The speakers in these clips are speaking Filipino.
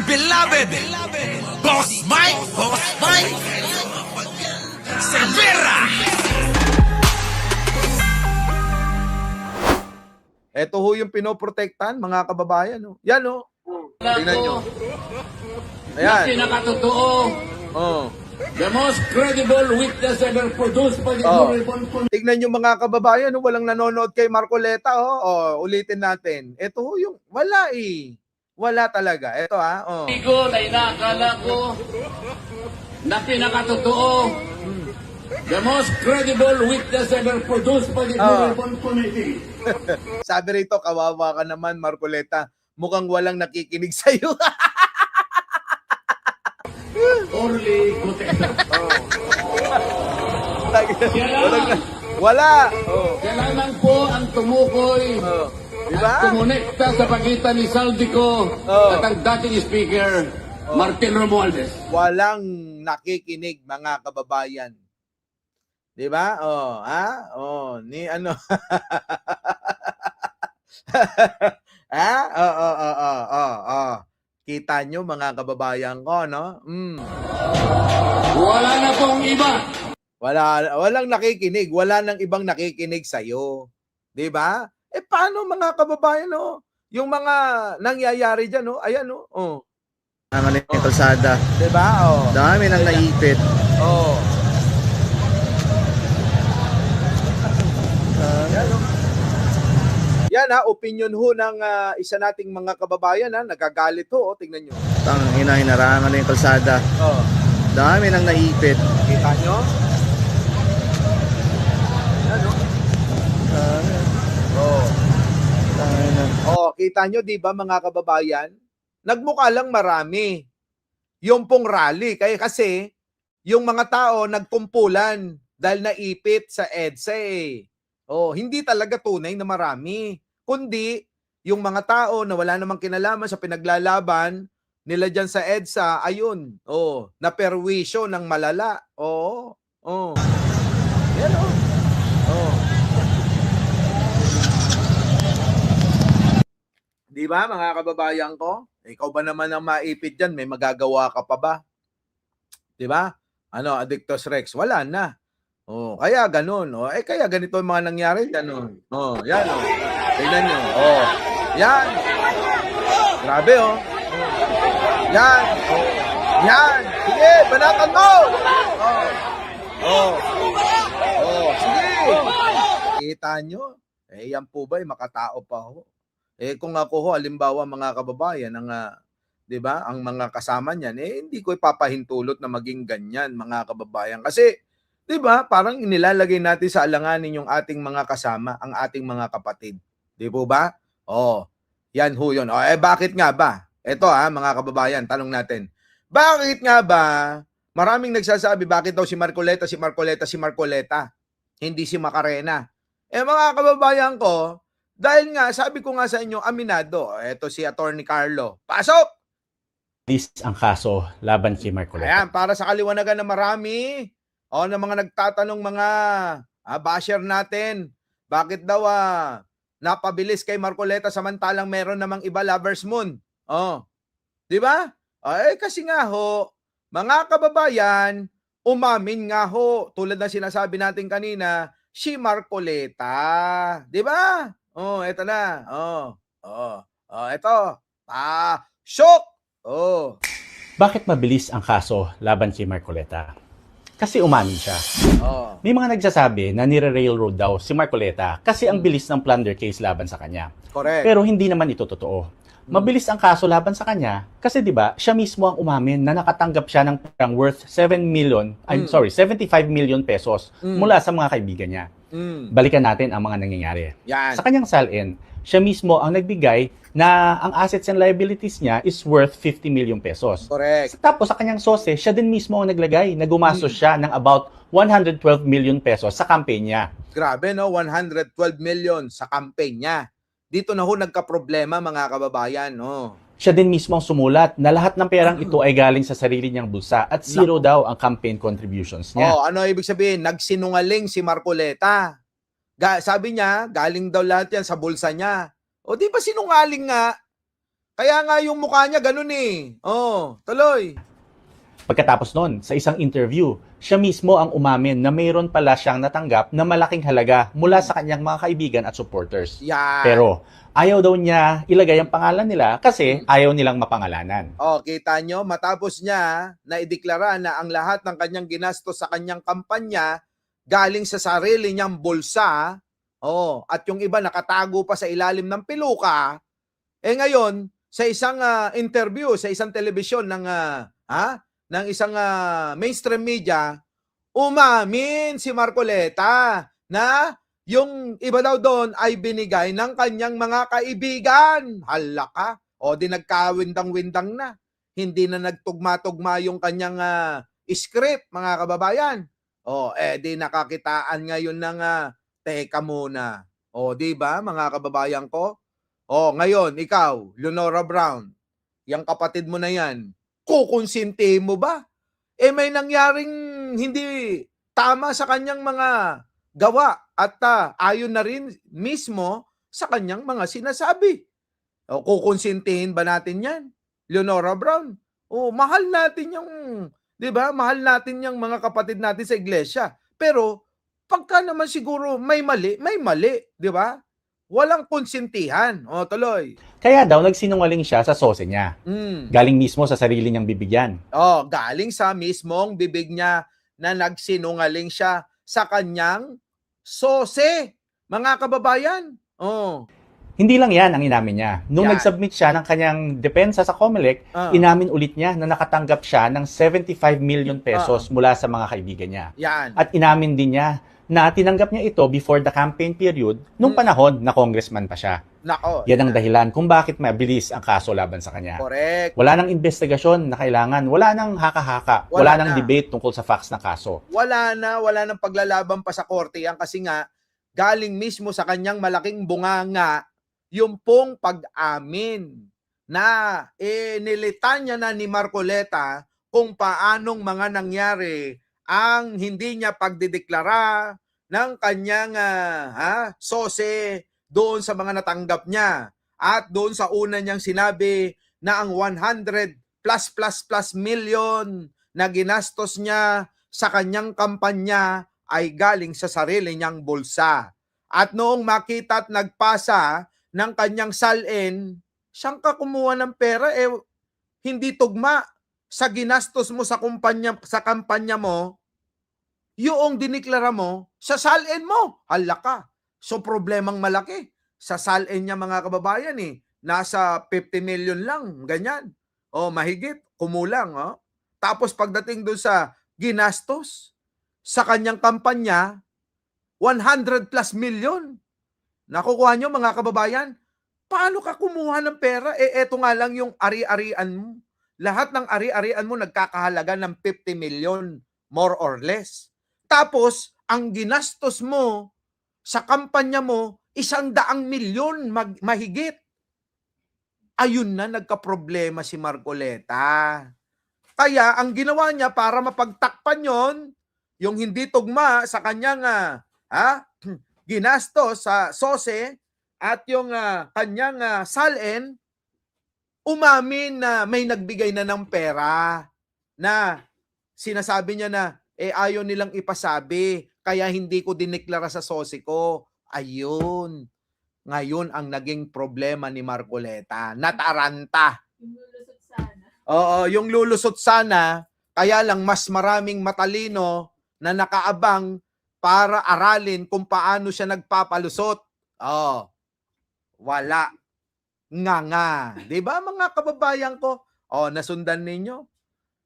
beloved Boss Mike Cervera. Ito ho yung pinoprotektahan, mga kababayan. Oh. Yan, oh. Tingnan nyo. Ayan. Pinakatotoo. Oh. The most credible witness ever produced by the Oh. Honorable Tignan nyo mga kababayan, oh. Walang nanonood kay Marcoleta. Oh. Ulitin natin. Ito ho yung, wala eh. Wala talaga. Ito ha. Oh. Committee na inaakala ko na pinakatotoo. The most credible witness ever produced by the Honorable Committee. Sabi rito, kawawa ka naman, Marcoleta. Mukhang walang nakikinig sa'yo. Orly Gutierrez. Wala. Oh. Kailangan po ang tumukoy Oh. at Diba? kumonekta sa pagitan ni Saldico at ang dating Speaker, Martin Romualdez. Walang nakikinig, mga kababayan. 'Di ba? Oh, ha? Oh, ni ano? Ha? Oh. Kita nyo, mga kababayan ko, no? Wala na pong iba. Walang nakikinig, wala nang ibang nakikinig sa iyo. 'Di ba? Paano, mga kababayan, no? Yung mga nangyayari diyan, no? Ayan, no? Oh. Ang kalsada. 'Di ba? Oh. Dami nang naipit. Oh. Yan ha, opinion ho ng isa nating mga kababayan ha, nagagalit ho, tingnan nyo. Hinarangan na yung kalsada. Oh. Dami nang naipit. Kita nyo? Yan o. Kita nyo, di ba, mga kababayan? Nagmukha lang marami. Yung pong rally, kaya kasi yung mga tao nagkumpulan dahil naipit sa EDSA eh. Oh, hindi talaga tunay na marami, kundi yung mga tao na wala namang kinalaman sa pinaglalaban nila diyan sa EDSA, ayun, oh, naperwisyo ng malala. Oo. Oh. Yan oh. Oh. Di ba, mga kababayan ko? Ikaw ba naman ang maipit diyan, may magagawa ka pa ba? Di ba? Ano, Addictus Rex, wala na. Oh, kaya ganun. Oh, kaya ganito ang mga nangyari, ganun. Oh, yan oh. Tingnan niyo. Oh. Yan. Grabe oh. Yan. Oh. Yan. Sige, banatan mo. Oh. Oh. Oh, sige. Kita nyo? Yan po ba, makatao pa ho? Kung ako ho, halimbawa mga kababayan, ang 'di ba, ang mga kasama niyan, hindi ko ipapahintulot na maging ganyan, mga kababayan. Kasi 'di ba, parang inilalagay natin sa alanganin yung ating mga kasama, ang ating mga kapatid. 'Di po ba? Oh, yan ho yun. Oh, bakit nga ba? Ito mga kababayan, tanong natin. Bakit nga ba maraming nagsasabi bakit daw si Marcoleta, hindi si Macarena? Mga kababayan ko, dahil nga, sabi ko nga sa inyo, aminado. Ito si Attorney Carlo. Pasok! Ang kaso laban kay Marcoleta. Ayan, para sa kaliwanagan na marami, na mga nagtatanong mga basher natin, bakit daw napabilis kay Marcoleta samantalang meron namang iba, Lovers Moon? Oh, di ba? Kasi nga ho, mga kababayan, umamin nga ho, tulad na sinasabi natin kanina, si Marcoleta. Di ba? Oh, eto na. Eto. Shock! Oh. Bakit mabilis ang kaso laban kay Marcoleta? Kasi umamin siya. Oh. May mga nagsasabi na nire-railroad daw si Marcoleta kasi ang bilis ng plunder case laban sa kanya. Correct. Pero hindi naman ito totoo. Mabilis ang kaso laban sa kanya kasi 'di ba, siya mismo ang umamin na nakatanggap siya ng perang worth 75 million pesos mula sa mga kaibigan niya. Balikan natin ang mga nangyayari. Yan. Sa kanyang salin, siya mismo ang nagbigay na ang assets and liabilities niya is worth 50 million pesos. Correct. Tapos sa kanyang sose, siya din mismo ang naglagay na gumastos siya ng about 112 million pesos sa campaign niya. Grabe no, 112 million sa campaign niya. Dito na ho nagka-problema, mga kababayan, no. Siya din mismo ang sumulat na lahat ng perang ito ay galing sa sarili niyang bulsa at zero daw ang campaign contributions niya. Ano ibig sabihin? Nagsinungaling si Marcoleta. Sabi niya, galing daw lahat yan sa bulsa niya. O di ba sinungaling nga? Kaya nga yung mukha niya ganun eh. Oh, tuloy. Pagkatapos nun, sa isang interview, siya mismo ang umamin na mayroon pala siyang natanggap na malaking halaga mula sa kanyang mga kaibigan at supporters. Yan. Pero ayaw daw niya ilagay ang pangalan nila kasi ayaw nilang mapangalanan. Oh, kita nyo, matapos niya na ideklara na ang lahat ng kanyang ginastos sa kanyang kampanya galing sa sarili niyang bulsa, oh, at yung iba nakatago pa sa ilalim ng piluka, ngayon, sa isang interview, sa isang telebisyon ng isang mainstream media, umamin si Marcoleta na yung iba daw doon ay binigay ng kanyang mga kaibigan. Hala ka. O di nagkawindang-windang na. Hindi na nagtugma-tugma yung kanyang script, mga kababayan. O di nakakitaan ngayon ng teka muna. O di ba mga kababayan ko? O ngayon, ikaw, Leonora Brown, yung kapatid mo na yan, kukonsinti mo ba? May nangyaring hindi tama sa kanyang mga gawa at ayon na rin mismo sa kanyang mga sinasabi. O, kukonsintihin ba natin yan? Leonora Brown, mahal natin yung, di ba? Mahal natin yung mga kapatid natin sa iglesia. Pero, pagka naman siguro may mali, di ba? Walang konsintihan. O, tuloy. Kaya daw nagsinungaling siya sa sose niya. Galing mismo sa sarili niyang bibigyan. Galing sa mismong bibig niya na nagsinungaling siya sa kanyang sose. Mga kababayan. Hindi lang yan ang inamin niya. Nung Yan. nag-submit siya ng kanyang depensa sa COMELEC, inamin ulit niya na nakatanggap siya ng 75 million pesos mula sa mga kaibigan niya. Yan. At inamin din niya na tinanggap niya ito before the campaign period nung panahon na congressman pa siya. Nako. Yan ang dahilan kung bakit mabilis ang kaso laban sa kanya. Correct. Wala nang investigasyon na kailangan, wala nang haka-haka, Wala wala na. nang debate tungkol sa facts ng kaso. Wala nang paglalaban pa sa korte yan kasi nga galing mismo sa kanyang malaking bunganga yung pong pag-amin na nilitan niya na ni Marcoleta kung paanong mga nangyari ang hindi niya pagdideklara ng kanyang sose doon sa mga natanggap niya. At doon sa una niyang sinabi na ang 100 plus million na ginastos niya sa kanyang kampanya ay galing sa sarili niyang bulsa. At noong makita at nagpasa ng kanyang salin, siyang kumuha ng pera, hindi tugma sa ginastos mo sa kampanya mo, yung diniklara mo, sa salin mo. Hala ka. So problemang malaki. Sa salin niya mga kababayan nasa 50 million lang, ganyan. Mahigit, kumulang. Tapos pagdating doon sa ginastos, sa kanyang kampanya, 100 plus million. Nakukuha nyo mga kababayan? Paano ka kumuha ng pera? Eto nga lang yung ari-arian mo. Lahat ng ari-arian mo nagkakahalaga ng 50 million, more or less. Tapos, ang ginastos mo sa kampanya mo, 100 milyon mahigit. Ayun na, nagka-problema si Marcoleta. Kaya, ang ginawa niya para mapagtakpan yon, yung hindi tugma sa kanyang ginastos sa sose at yung kanyang salin, umamin na may nagbigay na ng pera na sinasabi niya na ayaw nilang ipasabi kaya hindi ko dineklara sa sose ko. Ayun. Ngayon ang naging problema ni Marcoleta. Nataranta. Yung lulusot sana. Yung lulusot sana, kaya lang mas maraming matalino na nakaabang para aralin kung paano siya nagpapalusot. Wala. Nga. 'Di ba mga kababayan ko? Nasundan ninyo?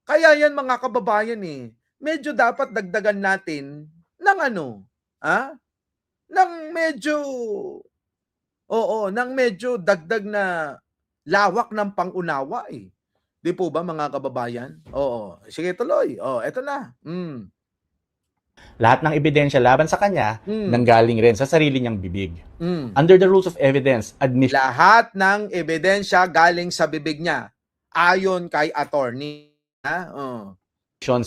Kaya yan mga kababayan medyo dapat dagdagan natin ng ng medyo dagdag na lawak ng pangunawa Di po ba mga kababayan? Sige tuloy. Eto na. Lahat ng ebidensya laban sa kanya nanggaling rin sa sarili niyang bibig. Under the rules of evidence, admission Lahat ng ebidensya galing sa bibig niya ayon kay attorney.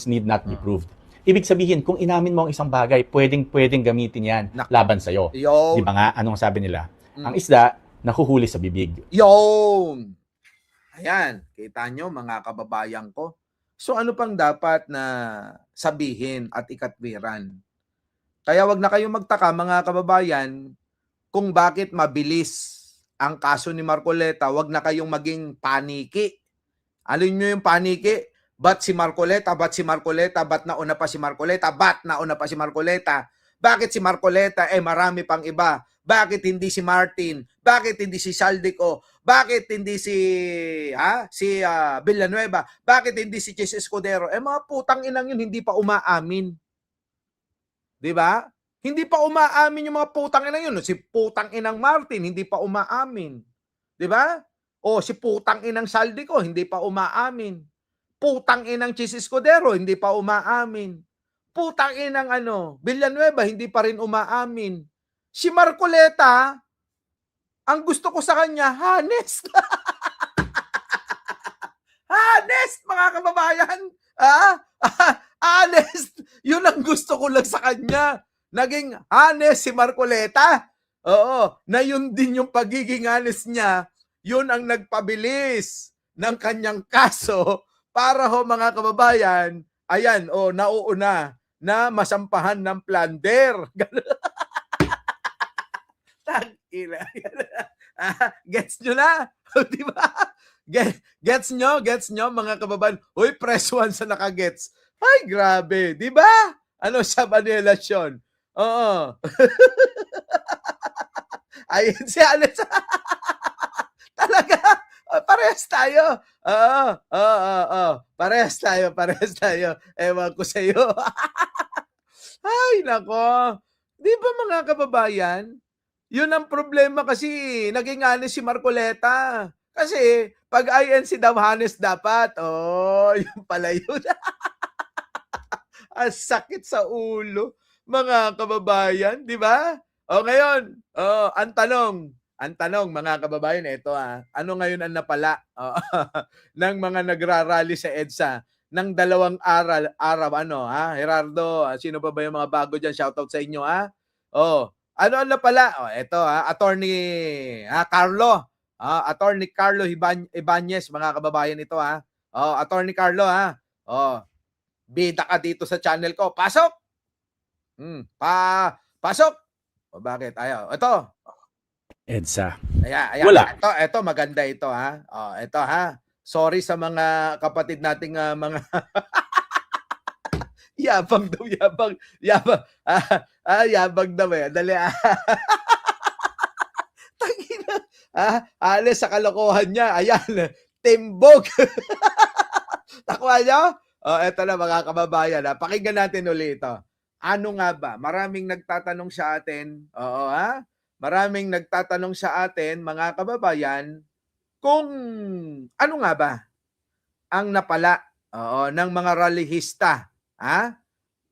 need not be proved. Ibig sabihin, kung inamin mo ang isang bagay, pwedeng gamitin yan laban sa'yo. Di ba nga, anong sabi nila? Ang isda, nahuhuli sa bibig. Yun! Ayan, kita nyo mga kababayan ko. So ano pang dapat na sabihin at ikatwiran? Kaya wag na kayong magtaka mga kababayan kung bakit mabilis ang kaso ni Marcoleta. Wag na kayong maging paniki. Alin nyo yung paniki? Ba't si Marcoleta? Ba't si Marcoleta? Ba't nauna pa si Marcoleta? Ba't nauna pa si Marcoleta? Bakit si Marcoleta? Marami pang iba. Bakit hindi si Martin? Bakit hindi si Saldico? Bakit hindi si Villanueva? Bakit hindi si Chis Escudero? Mga putang inang yun, hindi pa umaamin. 'Di ba? Hindi pa umaamin yung mga putang inang yun. Si putang inang Martin, hindi pa umaamin. 'Di ba? O si putang inang Saldico, hindi pa umaamin. Putang inang Chis Escudero, hindi pa umaamin. Putang inang Villanueva, hindi pa rin umaamin. Si Marcoleta, ang gusto ko sa kanya, honest. Honest, mga kababayan. Honest. Yun ang gusto ko lang sa kanya. Naging honest si Marcoleta. Oo, na yun din yung pagiging honest niya, yun ang nagpabilis ng kanyang kaso para mga kababayan, ayan, nauuna na masampahan ng plunder. Gets nyo na? Di ba? Gets nyo mga kababayan? Uy, press 1 sa nakagets. Ay, grabe. Di ba? Sa Manelasyon? Oo. Ayun si Alex. Talaga? Parehas tayo. Oo. Parehas tayo. Ewan ko sa'yo. Ay, nako. Di ba mga kababayan? Yun ang problema kasi naging honest si Marcoleta. Kasi pag INC daw honest dapat. Yun pala yun. Ang sakit sa ulo, mga kababayan, di ba? Ngayon, ang tanong mga kababayan, ito ano ngayon ang napala ng mga nagrarally sa EDSA ng 2 araw, Gerardo, sino pa ba yung mga bago dyan? Shoutout sa inyo, ano ang napala? Ito, Attorney Carlo, Attorney Carlo Ibanez, mga kababayan ito, Attorney Carlo, bida ka dito sa channel ko. Pasok! Pasok! Bakit? Ayaw. Ito. EDSA. Ayan. Wala. Ito maganda ito, ito, Sorry sa mga kapatid nating mga yabang daw. Yabang daw Dali. Tangina. Alis sa kalokohan niya. Ayan. Timbog. Takwa niyo? Eto na mga kababayan. Pakinggan natin ulit ito. Ano nga ba? Maraming nagtatanong sa atin. Maraming nagtatanong sa atin, mga kababayan, kung ano nga ba ang napala ng mga rallyista.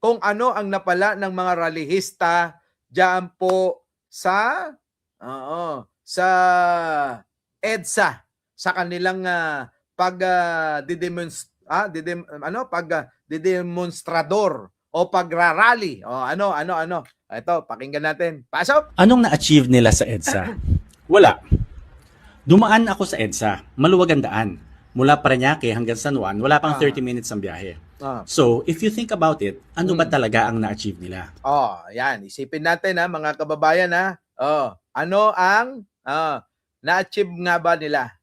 Kung ano ang napala ng mga rallyista diyan po sa EDSA, sa kanilang pagdemonstrador o pagrarally. Ano. Ito, pakinggan natin. Pasok! Anong na-achieve nila sa EDSA? Wala. Dumaan ako sa EDSA. Maluwag ang daan. Mula Parañaque hanggang San Juan, wala pang 30 minutes ang biyahe. So, if you think about it, ano ba talaga ang na-achieve nila? Yan. Isipin natin mga kababayan ano ang na-achieve nga ba nila?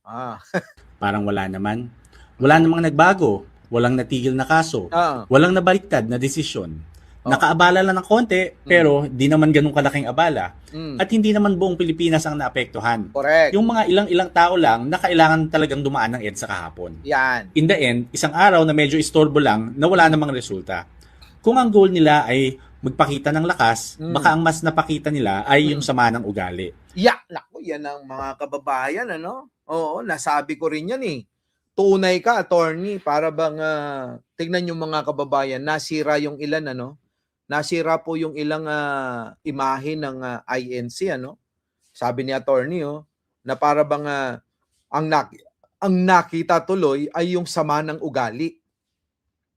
Parang wala naman. Wala namang nagbago. Walang natigil na kaso. Walang nabaliktad na desisyon. Nakaabala lang ng konti, pero di naman ganun kalaking abala. At hindi naman buong Pilipinas ang naapektuhan. Correct. Yung mga ilang tao lang na kailangan talagang dumaan ng EDSA kahapon. Yan. In the end, isang araw na medyo istorbo lang na wala namang resulta. Kung ang goal nila ay magpakita ng lakas, baka ang mas napakita nila ay yung sama ng ugali. Naku, yan ang mga kababayan, Oo, nasabi ko rin yan Tunay ka, attorney, para bang tignan yung mga kababayan, nasira yung ilan, Nasira po yung ilang imahe ng INC, Sabi ni attorney, na para bang ang nakita tuloy ay yung sama ng ugali.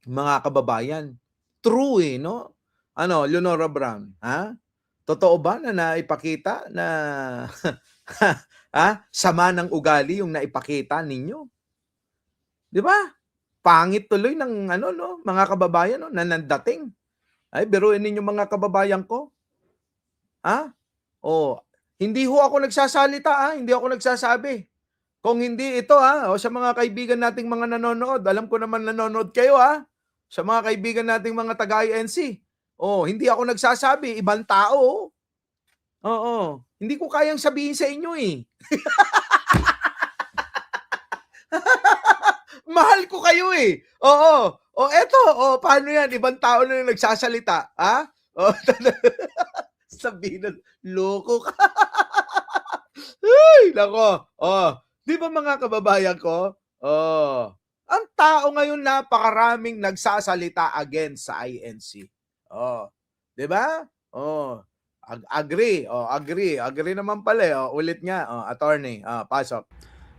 Mga kababayan. True no? Leonora Brown, Totoo ba na naipakita na sama ng ugali yung naipakita ninyo? 'Di ba? Pangit tuloy ng ano no, mga kababayan no, nanandating. Ay biruin ninyo mga kababayan ko. Ha? Oh, hindi ho ako nagsasalita hindi ako nagsasabi. Kung hindi ito o sa mga kaibigan nating mga nanonood, alam ko naman nanonood kayo sa mga kaibigan nating mga taga-INC. Oh, hindi ako nagsasabi, ibang tao. Oo, hindi ko kayang sabihin sa inyo Mahal ko kayo Oo. O eto, paano yan? Ibang tao na yung nagsasalita, ha? O, sabihin na, loko ka. Ay, nako. Di ba mga kababayan ko? Ang tao ngayon napakaraming nagsasalita against sa INC. Di ba? Agree. Agree naman pala. Ulit nga. Attorney. Pasok.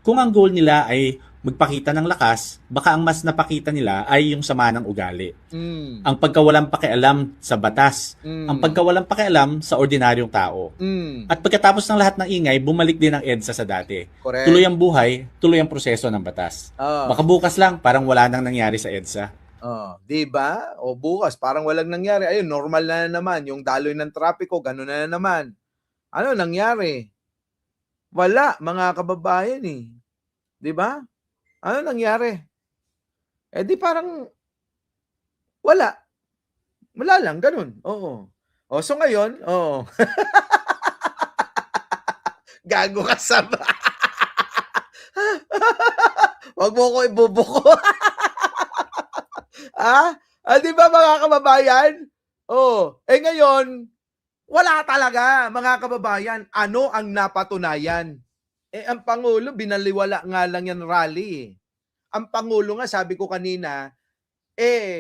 Kung ang goal nila ay magpakita ng lakas, baka ang mas napakita nila ay yung sama ng ugali. Ang pagkawalang pakialam sa batas, ang pagkawalang pakialam sa ordinaryong tao. At pagkatapos ng lahat ng ingay, bumalik din ang EDSA sa dati. Correct. Tuloy ang buhay, tuloy ang proseso ng batas. Baka bukas lang, parang wala nang nangyari sa EDSA. Di ba? O bukas, parang walang nangyari. Ayun, normal na naman. Yung daloy ng trapiko, gano'n na naman. Ano nangyari? Wala, mga kababayan Di ba? Ano nangyari? Di parang wala. Wala lang, ganun. Oo. So ngayon, gago ka Wag mo ko ibubuko. Di ba mga kababayan? Ngayon, wala talaga mga kababayan. Ano ang napatunayan? Ang Pangulo, binaliwala nga lang yan rally Ang Pangulo nga, sabi ko kanina,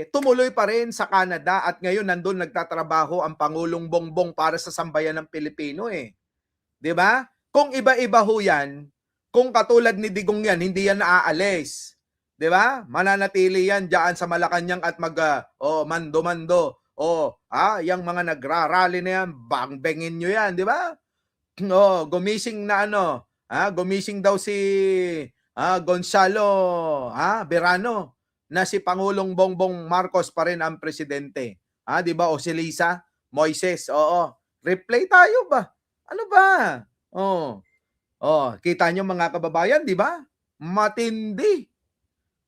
tumuloy pa rin sa Canada at ngayon nandun nagtatrabaho ang Pangulong Bongbong para sa sambayan ng Pilipino Di ba? Kung iba-iba ho yan, kung katulad ni Digong yan, hindi yan naaalis. Di ba? Mananatili yan dyan sa Malacanang at mando-mando. Yung mga nagrarally na yan, bang-bangin nyo yan, di ba? Gumising na gumising daw si Gonzalo Berano na si Pangulong Bongbong Marcos pa rin ang presidente. Di ba? O si Lisa Moises. Replay tayo ba? Ano ba? Kita nyo mga kababayan, di ba? Matindi.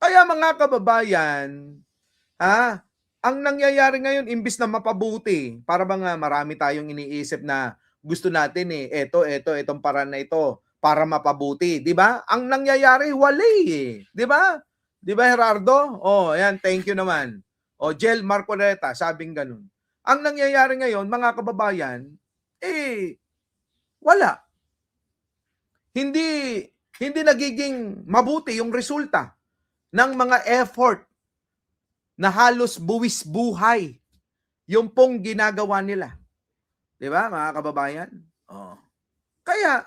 Kaya mga kababayan, ang nangyayari ngayon, imbis na mapabuti, para bang marami tayong iniisip na gusto natin itong paraan na ito para mapabuti, di ba? Ang nangyayari, wali di ba? Di ba, Gerardo? Ayan, thank you naman. Jel Marcoleta, sabing ganun. Ang nangyayari ngayon, mga kababayan, wala. Hindi nagiging mabuti yung resulta ng mga effort na halos buwis buhay yung pong ginagawa nila. Di ba, mga kababayan? Kaya,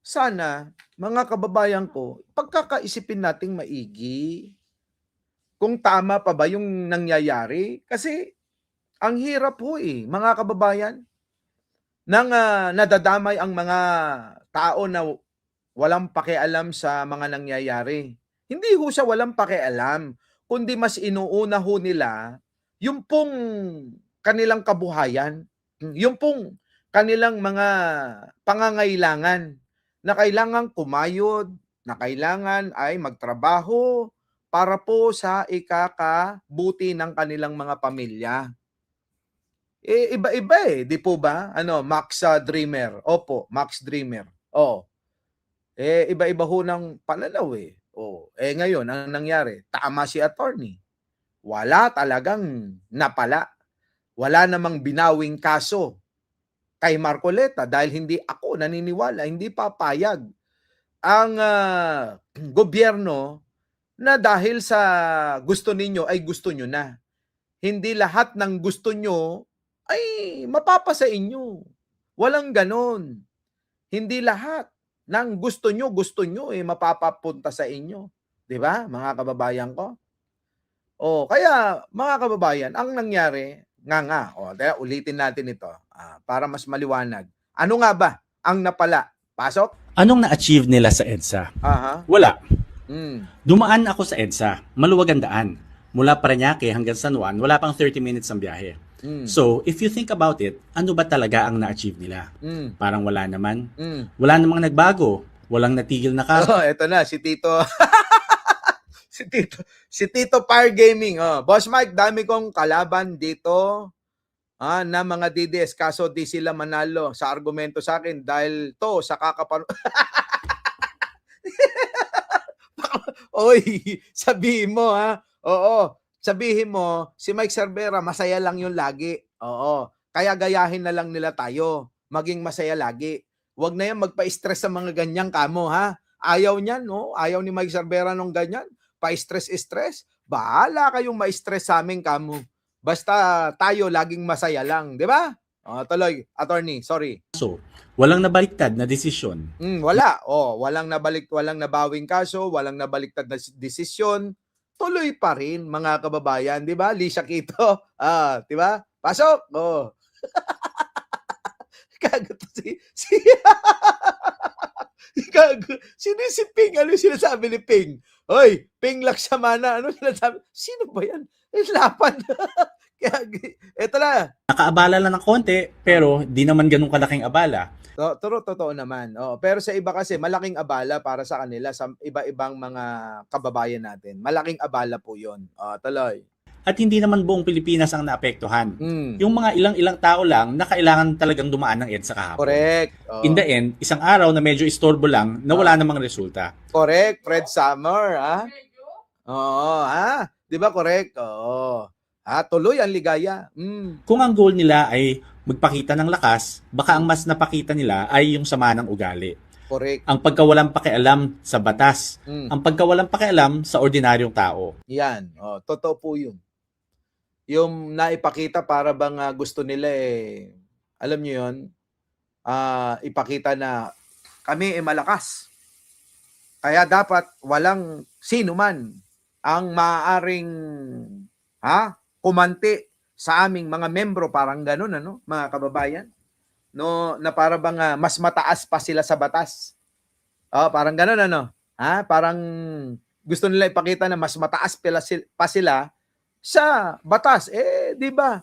sana, mga kababayan ko, pagkakaisipin nating maigi kung tama pa ba yung nangyayari. Kasi, ang hirap mga kababayan, nang nadadamay ang mga tao na walang pakialam sa mga nangyayari. Hindi ho siya walang pakialam, kundi mas inuuna ho nila yung pong kanilang kabuhayan, yung pong kanilang mga pangangailangan na kailangan kumayod, na kailangan ay magtrabaho para po sa ikakabuti ng kanilang mga pamilya. Iba-iba di po ba? Max Dreamer. Opo, Max Dreamer. Iba-iba ho ng pananaw ngayon, ang nangyari, tama si attorney. Wala talagang napala. Wala namang binawing kaso kay Marcoleta dahil hindi ako naniniwala, hindi papayag ang gobyerno na dahil sa gusto ninyo ay gusto nyo na. Hindi lahat ng gusto nyo ay mapapasa inyo. Walang ganon. Hindi lahat ng gusto nyo mapapapunta sa inyo. Di ba, mga kababayan ko? Kaya, mga kababayan, ang nangyari, ulitin natin ito para mas maliwanag. Ano nga ba ang napala? Pasok? Anong na-achieve nila sa EDSA? Aha. Wala. Dumaan ako sa EDSA, maluwag ang daan. Mula Parañaque hanggang San Juan, wala pang 30 minutes ang biyahe. So, if you think about it, ano ba talaga ang na-achieve nila? Parang wala naman. Wala namang nagbago. Walang natigil na kaso. Oh, eto na si Tito. si Tito Fire Gaming. Oh, Boss Mike, dami kong kalaban dito na mga DDS kaso di sila manalo sa argumento sa akin dahil to sa Oy, sabihin mo Oo, sabihin mo si Mike Cervera masaya lang yun lagi. Oo. Kaya gayahin na lang nila tayo. Maging masaya lagi. Huwag na yan magpa-stress sa mga ganyang kamo, ha? Ayaw niyan, no? Ayaw ni Mike Cervera nung ganyan. Pa-stress-stress. Bahala kayong ma-stress sa aming kamo. Basta tayo laging masaya lang, di ba? Tuloy, attorney, sorry. Walang nabaliktad na desisyon. Wala. Walang nabawing kaso, walang nabaliktad na desisyon. Tuloy pa rin, mga kababayan, di ba? Lisa Quito, di ba? Pasok! Kago to Sino si Ping? Ano yung sinasabi ni Ping? Hoy, Ping Laksamana, ano sinasabi? Sino ba yan? Lapan. Kaya, eto na. Nakaabala lang ng konti, pero di naman ganun kalaking abala. Totoo naman. Pero sa iba kasi, malaking abala para sa kanila, sa iba-ibang mga kababayan natin. Malaking abala po yun. Tuloy. At hindi naman buong Pilipinas ang naapektuhan. Yung mga ilang tao lang na kailangan talagang dumaan ng EDSA kahapon. Correct. In the end, isang araw na medyo istorbo lang na wala namang resulta. Correct. Fred Summer, Oo, Di ba correct? Oo. Tuloy ang ligaya. Kung ang goal nila ay magpakita ng lakas, baka ang mas napakita nila ay yung sama ng ugali. Correct. Ang pagkawalang pakialam sa batas. Ang pagkawalang pakialam sa ordinaryong tao. Yan. Totoo po yun. Yung naipakita para bang gusto nila alam nyo yun, ipakita na kami malakas. Kaya dapat walang sino man ang maaaring kumante sa aming mga membro, parang ganun, mga kababayan. No, na para bang mas mataas pa sila sa batas. Parang ganun, Parang gusto nila ipakita na mas mataas pa sila sa batas. Di ba?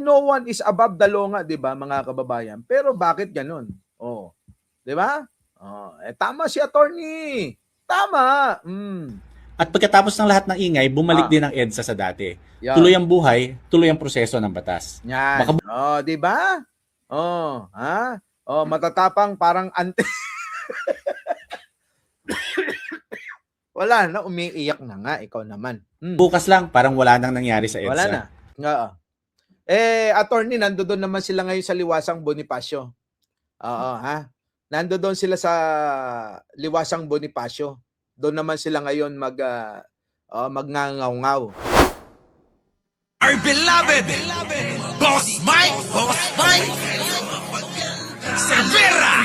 No one is above the law nga, di ba, mga kababayan? Pero bakit ganun? Di ba? Tama si attorney. Tama. At pagkatapos ng lahat ng ingay, bumalik din ang EDSA sa dati. Yan. Tuloy ang buhay, tuloy ang proseso ng batas. Yan. Di ba? Matatapang parang wala na, umiiyak na nga, ikaw naman. Bukas lang, parang wala nang nangyari sa EDSA. Wala na. Oo. Attorney, nandoon naman sila ngayon sa Liwasang Bonifacio. Nandoon sila sa Liwasang Bonifacio. Doon naman sila ngayon magngangaw-ngaw. Our beloved Boss Mike Cervera.